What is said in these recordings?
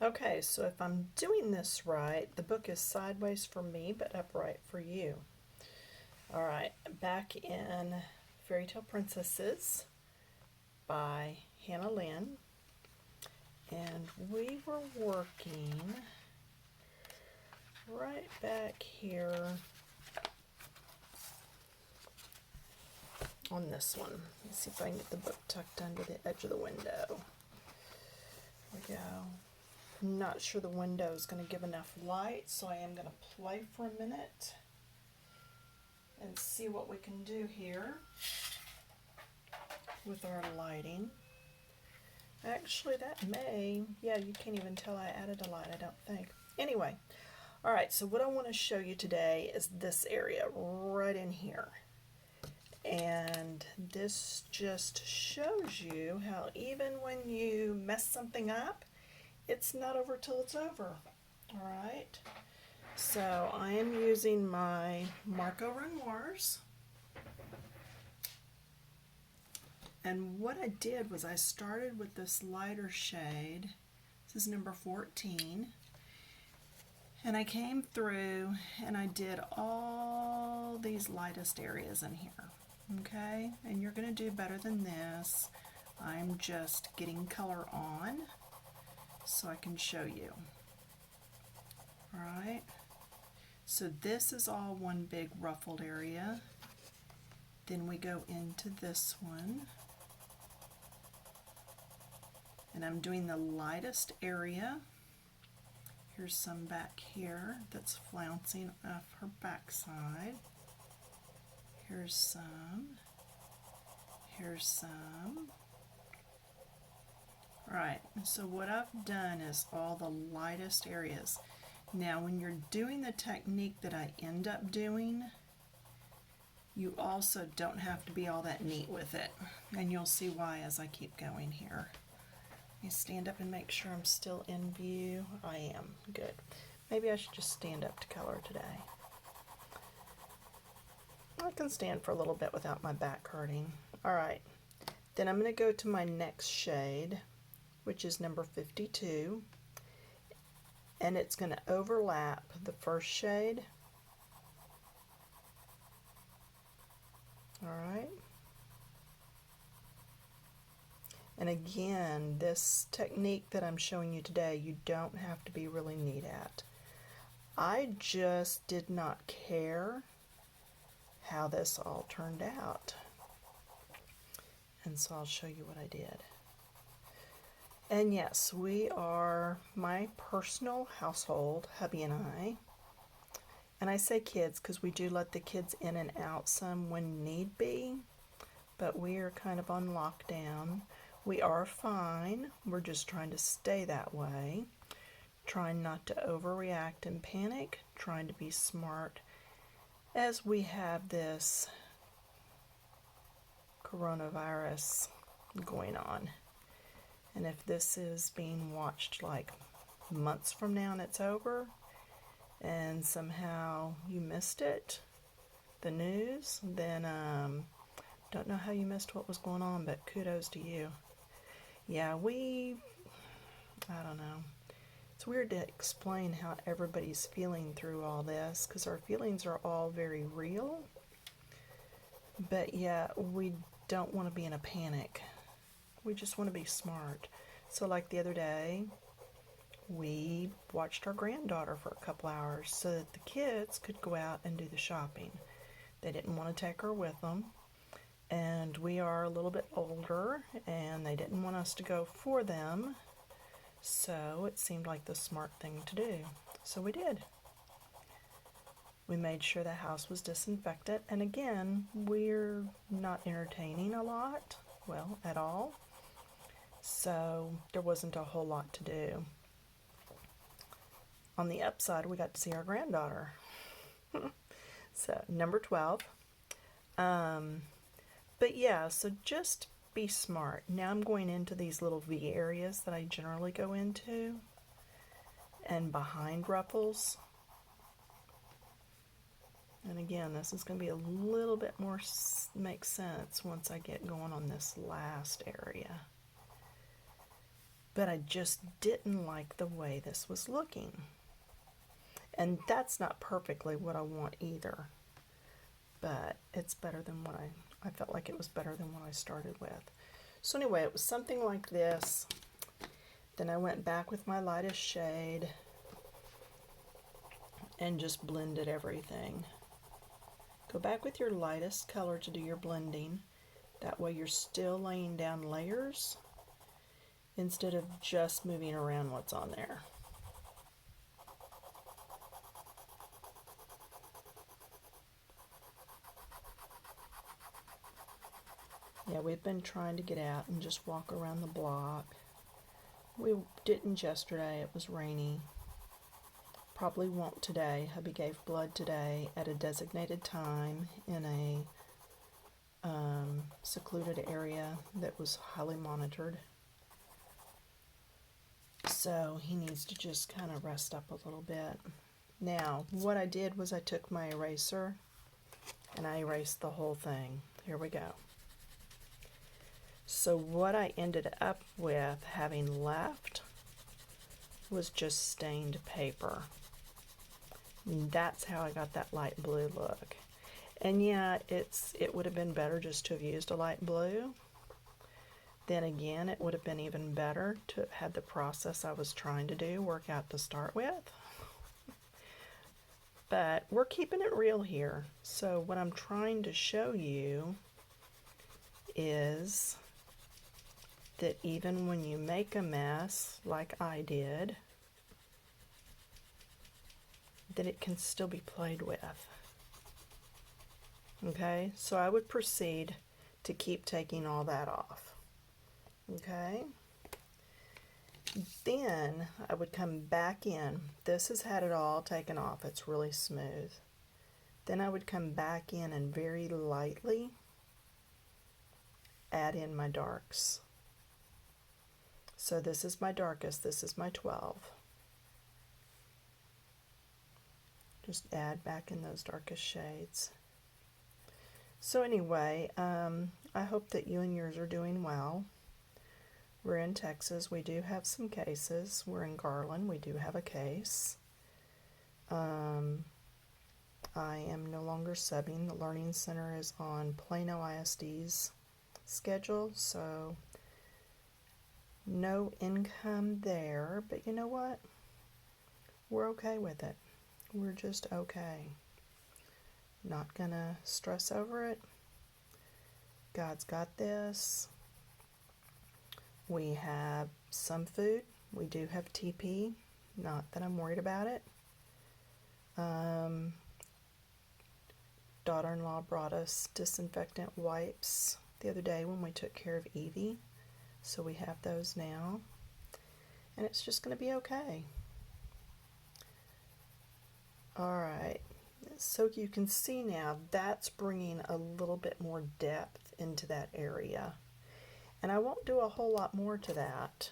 Okay, so if I'm doing this right, the book is sideways for me but upright for you. All right, back in Fairy Tale Princesses by Hannah Lynn, and we were working right back here on this one. Let's see if I can get the book tucked under the edge of the window. There we go. I'm not sure the window is going to give enough light, so I am going to play for a minute and see what we can do here with our lighting. Actually, yeah, you can't even tell I added a light, I don't think. Anyway, all right, so what I want to show you today is this area right in here. And this just shows you how even when you mess something up, it's not over till it's over. All right, so I am using my Marco Renoirs. And what I did was I started with this lighter shade. This is number 14. And I came through and I did all these lightest areas in here. Okay, and you're going to do better than this. I'm just getting color on so I can show you. All right, so this is all one big ruffled area. Then we go into this one. And I'm doing the lightest area. Here's some back here that's flouncing off her backside. Here's some. Here's some. Right, so what I've done is all the lightest areas. Now when you're doing the technique that I end up doing, you also don't have to be all that neat with it. And you'll see why as I keep going here. Let me stand up and make sure I'm still in view. I am. Good. Maybe I should just stand up to color today. I can stand for a little bit without my back hurting. All right. Then I'm going to go to my next shade, which is number 52. And it's going to overlap the first shade. All right. And again, this technique that I'm showing you today, you don't have to be really neat at. I just did not care how this all turned out. And so I'll show you what I did. And yes, we are my personal household, hubby and I. And I say kids because we do let the kids in and out some when need be, but we are kind of on lockdown. We are fine. We're just trying to stay that way, trying not to overreact and panic, trying to be smart as we have this coronavirus going on. And if this is being watched like months from now and it's over, and somehow you missed it, the news, then don't know how you missed what was going on, but kudos to you. Yeah, I don't know. It's weird to explain how everybody's feeling through all this because our feelings are all very real. But yeah, we don't want to be in a panic. We just want to be smart. So like the other day, we watched our granddaughter for a couple hours so that the kids could go out and do the shopping. They didn't want to take her with them. And we are a little bit older, and they didn't want us to go for them, so it seemed like the smart thing to do. So we did. We made sure the house was disinfected, and again, we're not entertaining a lot, well, at all, so there wasn't a whole lot to do. On the upside, we got to see our granddaughter. So, number 12. But yeah, so just be smart. Now I'm going into these little V areas that I generally go into and behind ruffles. And again, this is going to be a little bit more make sense once I get going on this last area. but I just didn't like the way this was looking. And that's not perfectly what I want either, but it's better than what I felt like it was better than what I started with. So anyway, it was something like this. Then I went back with my lightest shade and just blended everything. Go back with your lightest color to do your blending. That way you're still laying down layers instead of just moving around what's on there. Yeah, we've been trying to get out and just walk around the block. We didn't yesterday, it was rainy. Probably won't today. Hubby gave blood today at a designated time in a secluded area that was highly monitored. So he needs to just kind of rest up a little bit. Now, what I did was I took my eraser and I erased the whole thing. Here we go. So what I ended up with having left was just stained paper. And that's how I got that light blue look. And yeah, it would have been better just to have used a light blue. Then again, it would have been even better to have had the process I was trying to do work out to start with. But we're keeping it real here. So what I'm trying to show you is that even when you make a mess like I did, that it can still be played with. Okay, so I would proceed to keep taking all that off. Okay, then I would come back in. This has had it all taken off. It's really smooth. Then I would come back in and very lightly add in my darks. So this is my darkest, this is my 12. Just add back in those darkest shades. So anyway, I hope that you and yours are doing well. We're in Texas. We do have some cases. We're in Garland. We do have a case. I am no longer subbing. The Learning Center is on Plano ISD's schedule, so no income there. But you know what? We're okay with it. We're just okay. Not gonna stress over it. God's got this. We have some food. We do have TP. Not that I'm worried about it. Daughter-in-law brought us disinfectant wipes the other day when we took care of Evie. So we have those now. And it's just going to be okay. Alright. So you can see now that's bringing a little bit more depth into that area. And I won't do a whole lot more to that.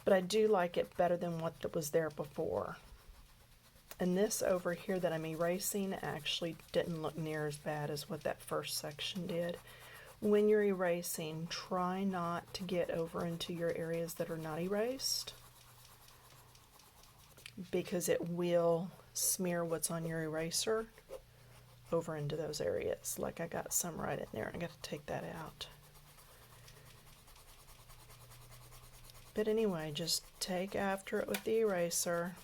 But I do like it better than what was there before. And this over here that I'm erasing actually didn't look near as bad as what that first section did. When you're erasing, try not to get over into your areas that are not erased, because it will smear what's on your eraser over into those areas. Like I got some right in there. I got to take that out. But anyway, just take after it with the eraser.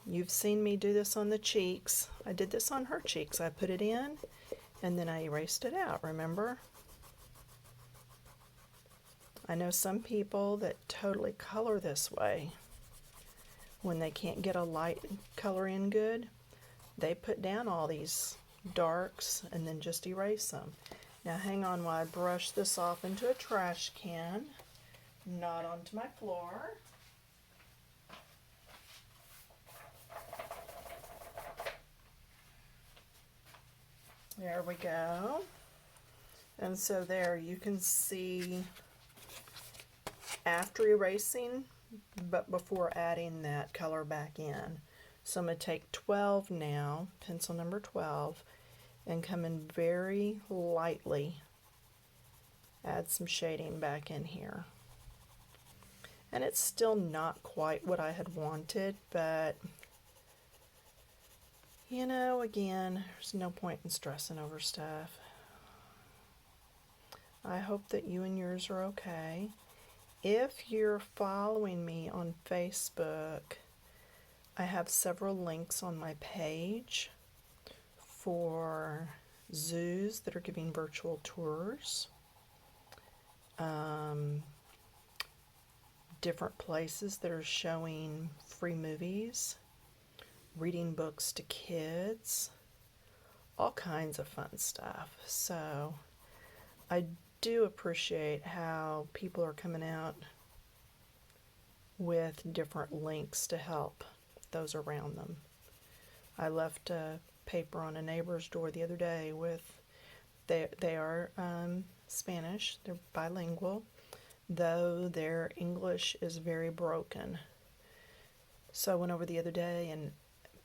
You've seen me do this on the cheeks. I did this on her cheeks. I put it in and then I erased it out, remember? I know some people that totally color this way. When they can't get a light color in good, they put down all these darks and then just erase them. Now hang on while I brush this off into a trash can, not onto my floor. There we go. And so there you can see after erasing, but before adding that color back in. So I'm going to take 12 now, pencil number 12, and come in very lightly add some shading back in here. And it's still not quite what I had wanted, but you know, again, there's no point in stressing over stuff. I hope that you and yours are okay. If you're following me on Facebook, I have several links on my page for zoos that are giving virtual tours, different places that are showing free movies, reading books to kids, all kinds of fun stuff. So I do appreciate how people are coming out with different links to help those around them. I left a paper on a neighbor's door the other day with, they are Spanish, they're bilingual, though their English is very broken. So I went over the other day and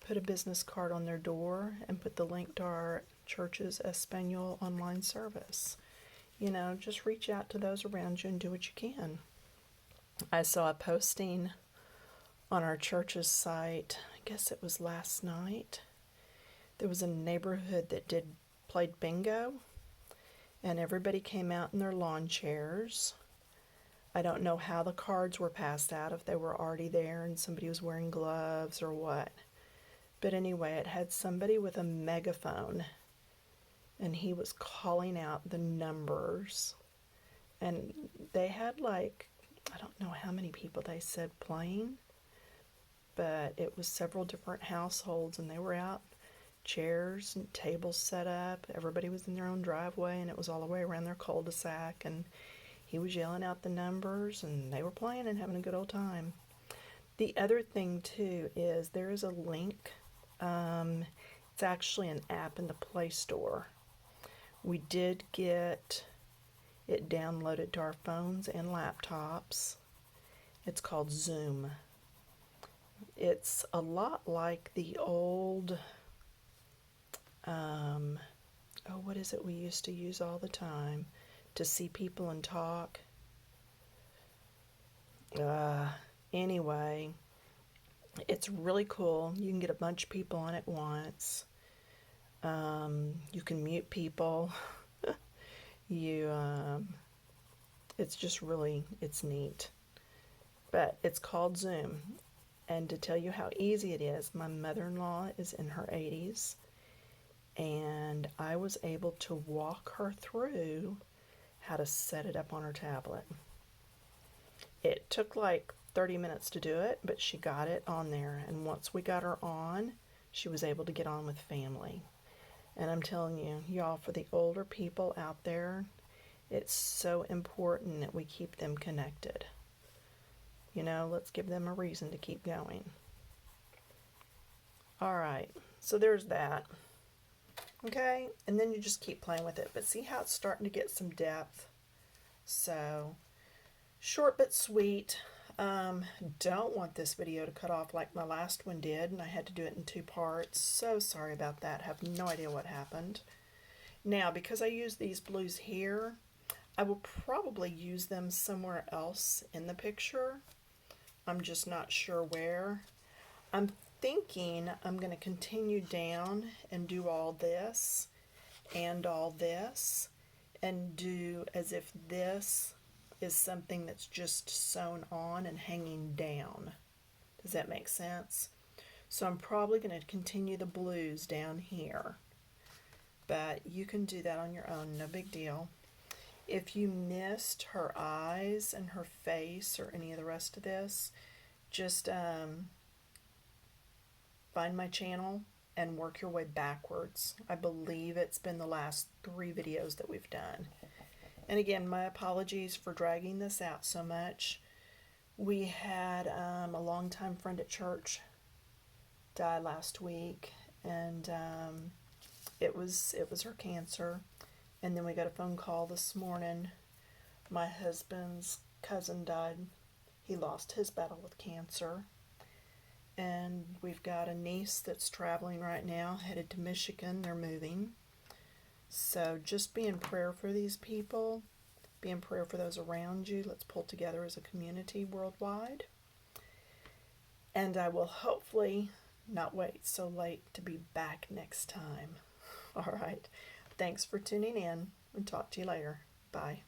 put a business card on their door and put the link to our church's Espanol online service. You know, just reach out to those around you and do what you can. I saw a posting on our church's site, I guess it was last night. There was a neighborhood that played bingo, and everybody came out in their lawn chairs. I don't know how the cards were passed out, if they were already there and somebody was wearing gloves or what. But anyway, it had somebody with a megaphone, and he was calling out the numbers. And they had like, I don't know how many people they said playing, but it was several different households, and they were out, chairs and tables set up. Everybody was in their own driveway, and it was all the way around their cul-de-sac, and he was yelling out the numbers, and they were playing and having a good old time. The other thing too is there is a link. It's actually an app in the Play Store. We did get it downloaded to our phones and laptops. It's called Zoom. It's a lot like the old, what is it we used to use all the time to see people and talk? Anyway, it's really cool. You can get a bunch of people on at once. You can mute people. It's just really, it's neat. But it's called Zoom. And to tell you how easy it is, my mother-in-law is in her 80s, and I was able to walk her through how to set it up on her tablet. It took like 30 minutes to do it, but she got it on there. And once we got her on, she was able to get on with family. And I'm telling you, y'all, for the older people out there, it's so important that we keep them connected. You know, let's give them a reason to keep going. All right, so there's that. Okay, and then you just keep playing with it. But see how it's starting to get some depth? So, short but sweet. Don't want this video to cut off like my last one did, and I had to do it in 2 parts. So sorry about that. Have no idea what happened. Now, because I use these blues here, I will probably use them somewhere else in the picture. I'm just not sure where. I'm thinking I'm going to continue down and do all this and all this, and do as if this is something that's just sewn on and hanging down. Does that make sense? So I'm probably going to continue the blues down here, but you can do that on your own, no big deal. If you missed her eyes and her face or any of the rest of this, just find my channel and work your way backwards. I believe it's been the last 3 videos that we've done. And again, my apologies for dragging this out so much. We had a longtime friend at church die last week, and it was her cancer. And then we got a phone call this morning. My husband's cousin died. He lost his battle with cancer. And we've got a niece that's traveling right now, headed to Michigan. They're moving. So just be in prayer for these people, Be in prayer for those around you. Let's pull together as a community worldwide. And I will hopefully not wait so late to be back next time. All right. Thanks for tuning in, and talk to you later. Bye.